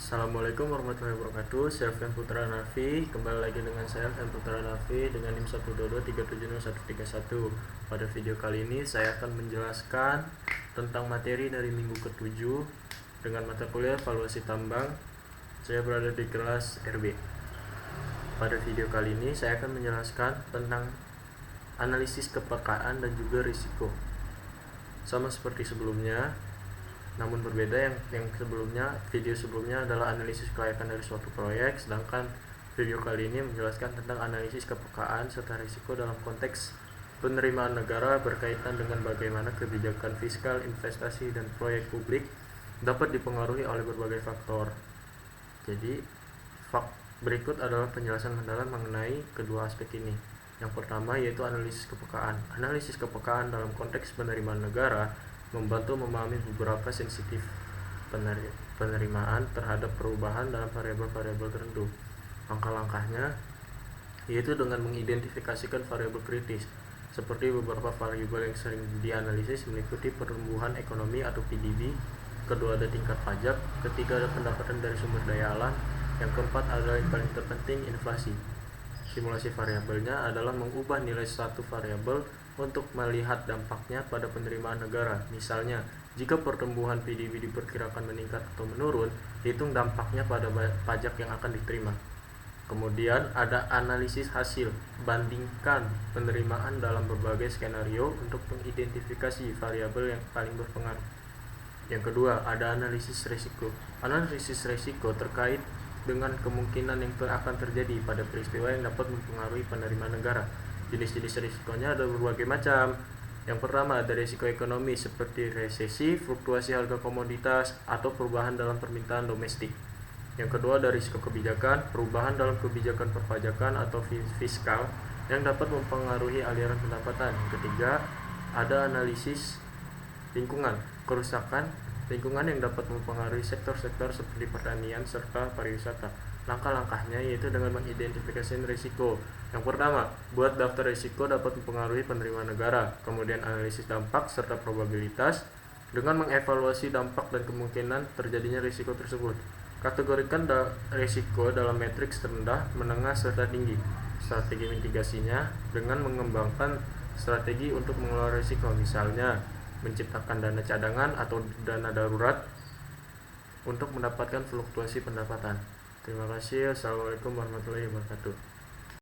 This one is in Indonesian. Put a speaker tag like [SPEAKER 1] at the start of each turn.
[SPEAKER 1] Assalamualaikum warahmatullahi wabarakatuh. Saya Alfian Putra Nafi. Kembali lagi dengan saya Alfian Putra Nafi dengan NIM 122370131. Pada video kali ini saya akan menjelaskan tentang materi dari minggu ke-7 dengan mata kuliah valuasi tambang. Saya berada di kelas RB. Pada video kali ini saya akan menjelaskan tentang analisis kepekaan dan juga risiko. Sama seperti sebelumnya, namun berbeda. Yang sebelumnya, video sebelumnya adalah analisis kelayakan dari suatu proyek, sedangkan video kali ini menjelaskan tentang analisis kepekaan serta risiko dalam konteks penerimaan negara berkaitan dengan bagaimana kebijakan fiskal, investasi, dan proyek publik dapat dipengaruhi oleh berbagai faktor. Jadi, berikut adalah penjelasan mendalam mengenai kedua aspek ini. Yang pertama yaitu analisis kepekaan. Analisis kepekaan dalam konteks penerimaan negara membantu memahami beberapa sensitif penerimaan terhadap perubahan dalam variabel-variabel tertentu. Langkah-langkahnya yaitu dengan mengidentifikasikan variabel kritis, seperti beberapa variabel yang sering dianalisis meliputi pertumbuhan ekonomi atau PDB, kedua ada tingkat pajak, ketiga ada pendapatan dari sumber daya alam, yang keempat adalah yang paling terpenting inflasi. Simulasi variabelnya adalah mengubah nilai satu variabel untuk melihat dampaknya pada penerimaan negara. Misalnya, jika pertumbuhan PDB diperkirakan meningkat atau menurun, hitung dampaknya pada pajak yang akan diterima. Kemudian ada analisis hasil, bandingkan penerimaan dalam berbagai skenario untuk mengidentifikasi variabel yang paling berpengaruh. Yang kedua, ada analisis risiko. Analisis risiko terkait dengan kemungkinan yang akan terjadi pada peristiwa yang dapat mempengaruhi penerimaan negara. Jenis-jenis risikonya ada berbagai macam. Yang pertama ada risiko ekonomi seperti resesi, fluktuasi harga komoditas, atau perubahan dalam permintaan domestik. Yang kedua ada risiko kebijakan, perubahan dalam kebijakan perpajakan atau fiskal yang dapat mempengaruhi aliran pendapatan. Yang ketiga ada analisis lingkungan, kerusakan lingkungan yang dapat mempengaruhi sektor-sektor seperti pertanian serta pariwisata. Langkah-langkahnya yaitu dengan mengidentifikasi risiko. Yang pertama, buat daftar risiko dapat mempengaruhi penerimaan negara. Kemudian analisis dampak serta probabilitas dengan mengevaluasi dampak dan kemungkinan terjadinya risiko tersebut. Kategorikan risiko dalam matriks terendah, menengah, serta tinggi. Strategi mitigasinya dengan mengembangkan strategi untuk mengelola risiko, misalnya menciptakan dana cadangan atau dana darurat untuk mendapatkan fluktuasi pendapatan. Terima kasih. Assalamualaikum warahmatullahi wabarakatuh.